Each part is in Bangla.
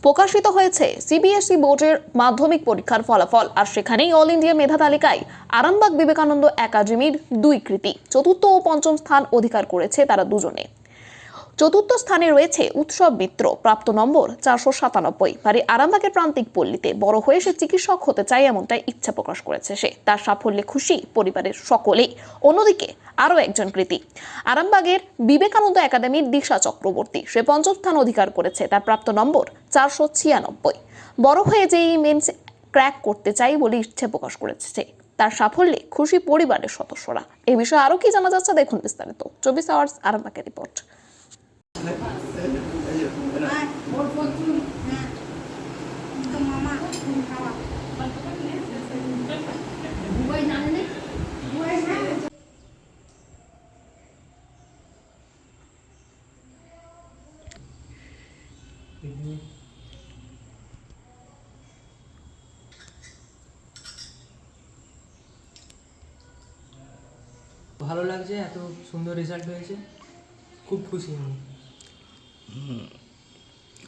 প্রকাশিত হয়েছে সিবিএসই বোর্ডের মাধ্যমিক পরীক্ষার ফলাফল, আর সেখানেই অল ইন্ডিয়া মেধা তালিকায় আরামবাগ বিবেকানন্দ একাডেমির দুই কৃতী চতুর্থ ও পঞ্চম স্থান অধিকার করেছে তারা দুজনে। চতুর্থ স্থানে রয়েছে উৎসব মিত্র, প্রাপ্ত নম্বর 497। বাড়ি আরামবাগের প্রান্তিক পল্লীতে, বড় হয়ে সে চিকিৎসক হতে চায় এমনটাই ইচ্ছা প্রকাশ করেছে সে। তার সাফল্যে খুশি পরিবারের সকলেই। অন্যদিকে আরও একজন কৃতী আরামবাগের বিবেকানন্দ একাডেমির দিশা চক্রবর্তী, সে পঞ্চম স্থান অধিকার করেছে। তার প্রাপ্ত নম্বর 496। বড় হয়ে যেই মেন্স ক্র্যাক করতে চাই বলে ইচ্ছে প্রকাশ করেছে সে। তার সাফল্যে খুশি পরিবারের সদস্যরা। এই বিষয়ে আরো কি জানা যাচ্ছে দেখুন বিস্তারিত 24 আওয়ার্স আরামবাগের রিপোর্ট। ভালো লাগছে, এত সুন্দর রেজাল্ট হয়েছে, খুব খুশি আমি।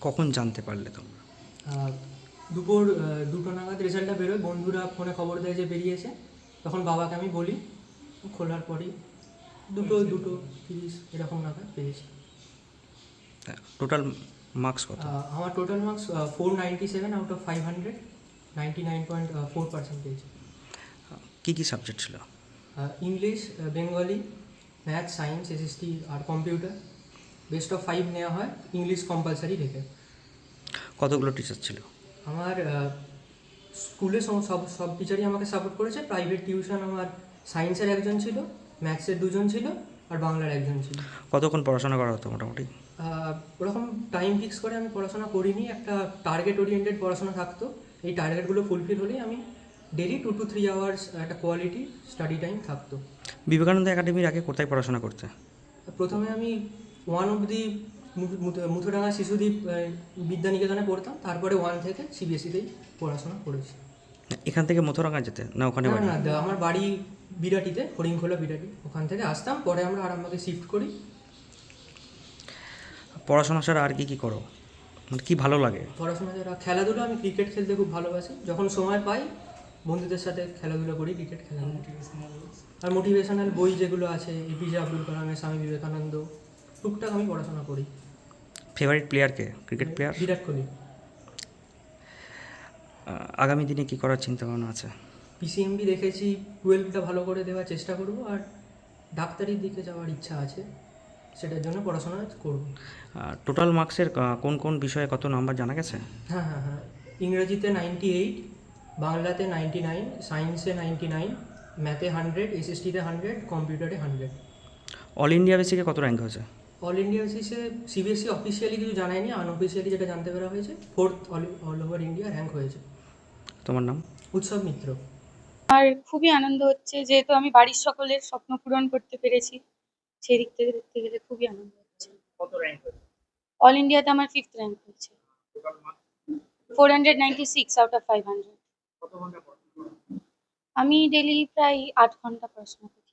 কখন জানতে পারলে তোমরা? দুপুর 2টো নাগাদ রেজাল্টটা বেরোয়, বন্ধুরা ফোনে খবর দেয় যে বেরিয়েছে, তখন বাবাকে আমি বলি, খোলার পরই 2:30 এরকম নাগাদ পেয়েছি। টোটাল মার্কস কত? আমার টোটাল মার্কস 497 আউট অফ 500, 99.4% পেয়েছি। কী কী সাবজেক্ট ছিল? English, Bengali, math, science, SST আর কম্পিউটার। বেস্ট অফ 5 নেওয়া হয়, ইংলিশ কম্পালসারি রেখে। কতগুলো টিচার ছিল? আমার স্কুলে সব টিচারই আমাকে সাপোর্ট করেছে। প্রাইভেট টিউশন আমার সায়েন্সের একজন ছিল, ম্যাথসের 2জন ছিল আর বাংলার একজন ছিল। কতক্ষণ পড়াশোনা করা হতো মোটামুটি? ওরকম টাইম ফিক্স করে আমি পড়াশোনা করিনি, একটা টার্গেট ওরিয়েন্টেড পড়াশোনা থাকতো। এই টার্গেটগুলো ফুলফিল হলেই আমি ডেলি 2 to 3 আওয়ার্স একটা কোয়ালিটি স্টাডি টাইম থাকতো। বিবেকানন্দ একাডেমির আগে কোথায় পড়াশোনা করতে? প্রথমে আমি 1 অবধি মুথুডাঙ্গা শিশুদ্বীপ বিদ্যানিকেতনে পড়তাম, তারপরে 1 থেকে সিবিএসইতেই পড়াশোনা করেছি। এখান থেকে মথুরাঙ্গা যেতে না ওখানে? না, আমার বাড়ি বিরাটিতে, হরিংখোলা বিরাটি, ওখান থেকে আসতাম। পরে আমরা আরামবাগে শিফট করি। পড়াশোনা ছাড়া আর কি কি করো, মানে কী ভালো লাগে? পড়াশোনা ছাড়া খেলাধুলা, আমি ক্রিকেট খেলতে খুব ভালোবাসি। যখন সময় পাই বন্ধুদের সাথে খেলাধুলা করি, ক্রিকেট খেলা। আর মোটিভেশনাল বই যেগুলো আছে, এপিজে আব্দুল কালামের, স্বামী বিবেকানন্দ, টুকটাক আমি পড়াশোনা করি। ফেভারিট প্লেয়ার কে? Cricket player Virat Kohli. আগামী দিনে কী করার চিন্তা ভাবনা আছে? পিসিএমবি দেখেছি, 12টা ভালো করে দেওয়ার চেষ্টা করব, আর ডাক্তারির দিকে যাওয়ার ইচ্ছা আছে, সেটার জন্য পড়াশোনা করব। টোটাল মার্কসের কোন কোন বিষয়ে কত নাম্বার জানা গেছে? হ্যাঁ, ইংরেজিতে 98, বাংলাতে 99, সায়েন্সে 99, ম্যাথে 100, এসএসটিতে 100, কম্পিউটারে 100। অল ইন্ডিয়া বেসিকে কত র্যাঙ্ক হয়েছে? অল ইন্ডিয়া বেসিসে সিবিএসই অফিসিয়ালি কিছু জানায়নি, আনঅফিসিয়ালি যেটা জানতে পারা হয়েছে 4th all over India rank হয়েছে। তোমার নাম? উৎসব মিত্র। আর খুবই আনন্দ হচ্ছে, যেহেতু আমি বাড়ির সকলের স্বপ্ন পূরণ করতে পেরেছি, সেই দিক থেকে দেখতে গেলে খুবই আনন্দ হচ্ছে। কত র্যাঙ্ক হয়েছে? অল ইন্ডিয়াতে আমার 5th র্যাঙ্ক হয়েছে, 496 আউট অফ 500। কত ঘন্টা পড়াশোনা করো? আমি ডেলি প্রায় 8 ঘন্টা পড়াশোনা করি।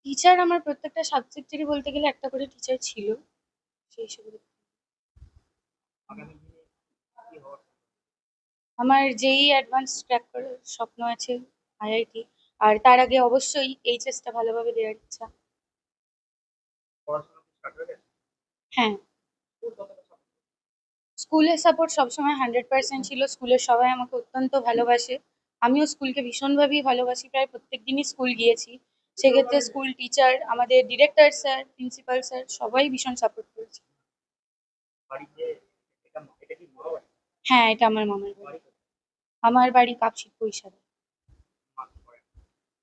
টিচার আমার প্রত্যেকটা সাবজেক্টেরই বলতে গেলে একটা করে টিচার ছিল, সেই হিসেবে আগামী দিনে কি হওয়ার? আমার যেই অ্যাডভান্স ক্র্যাক করার স্বপ্ন আছে, আইআইটি। আর তার আগে অবশ্যই এইচএসটা ভালোভাবে দেওয়ার ইচ্ছা। পড়াশোনা স্টার্ট হয়ে গেছে? হ্যাঁ, স্কুল কতটা support করে? স্কুলের সাপোর্ট সবসময় 100% ছিল। স্কুলের সবাই আমাকে অত্যন্ত ভালোবাসে, আমিও স্কুলকে ভীষণভাবেই ভালোবাসি। প্রায় প্রত্যেক দিনই স্কুল গিয়েছি। সেক্ষেত্রে স্কুল টিচার, আমাদের ডিরেক্টর স্যার, প্রিন্সিপাল স্যার সবাই ভীষণ সাপোর্ট করেছে। বাড়িতে এটা কি মা বাড়ি? হ্যাঁ, এটা আমার মামার বাড়ি। বাড়ি কোথায়? আমার বাড়ি কাপশিট বৈশালী। মা কি করে?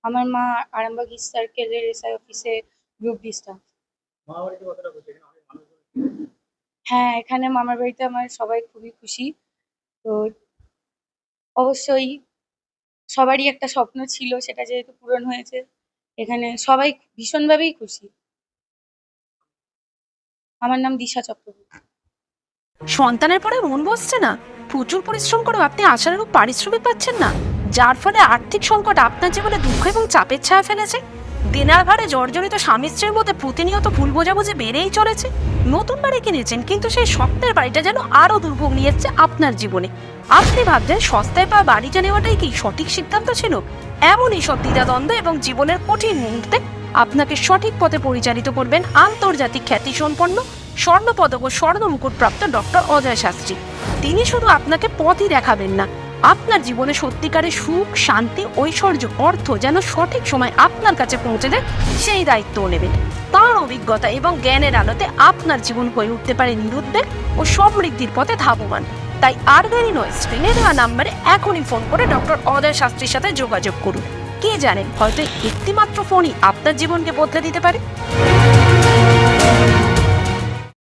আমার মা আরামবাগ ইস্ট সার্কেলের এসআই অফিসে গ্রুপ ডি স্টাফ। মা বাড়িতে কতটা খুশি? এখানে অনেক মানুষজন। হ্যাঁ, এখানে মামার বাড়িতে আমার সবাই খুবই খুশি। তো অবশ্যই সবারই একটা স্বপ্ন ছিল, সেটা যেহেতু পূরণ হয়েছে, এখানে সবাই ভীষণভাবেই খুশি। আমার নাম দিশা চক্রবর্তী। সন্তানের পরে মন বসছে না, প্রচুর পরিশ্রম করেও আপনি আশানুরূপ পারিশ্রমিক পাচ্ছেন না, যার ফলে আর্থিক সংকট আপনার জীবনে দুঃখ এবং চাপের ছায়া ফেলেছে। দেনার ভারে জর্জরিত স্বামী স্ত্রীর মধ্যে প্রতিনিয়ত ভুল বোঝাবুঝি বেড়েই চলেছে। নতুন বাড়ি কিনেছেন, কিন্তু সেই স্বপ্নের বাড়িটা যেন আরো দুর্ভোগ নিয়ে এসছে আপনার জীবনে। আপনি ভাবছেন সস্তায় পাওয়া বাড়িটা নেওয়াটাই কি সঠিক সিদ্ধান্ত ছিল? এমনই সব দ্বিধাদ্বন্দ্ব এবং জীবনের কঠিন মুহূর্তে আপনাকে সঠিক পথে পরিচালিত করবেন আন্তর্জাতিক খ্যাতিসম্পন্ন স্বর্ণপদক ও স্বর্ণ মুকুটপ্রাপ্ত ডক্টর অজয় শাস্ত্রী। তিনি শুধু আপনাকে পথই দেখাবেন না, আপনার জীবনে সত্যিকারের সুখ, শান্তি, ঐশ্বর্য, অর্থ যেন সঠিক সময় আপনার কাছে পৌঁছে দেয় সেই দায়িত্বও নেবেন। তাঁর অভিজ্ঞতা এবং জ্ঞানের আলোতে আপনার জীবন হয়ে উঠতে পারে নিরুদ্বেগ ও সমৃদ্ধির পথে ধাবমান। তাই আর দেরি নয়, স্ক্রিনে দেওয়া নাম্বারে এখনই ফোন করে ডক্টর অজয় শাস্ত্রীর সাথে যোগাযোগ করুন। কে জানেন, হয়তো একটিমাত্র ফোনই আপনার জীবনকে বদলে দিতে পারে।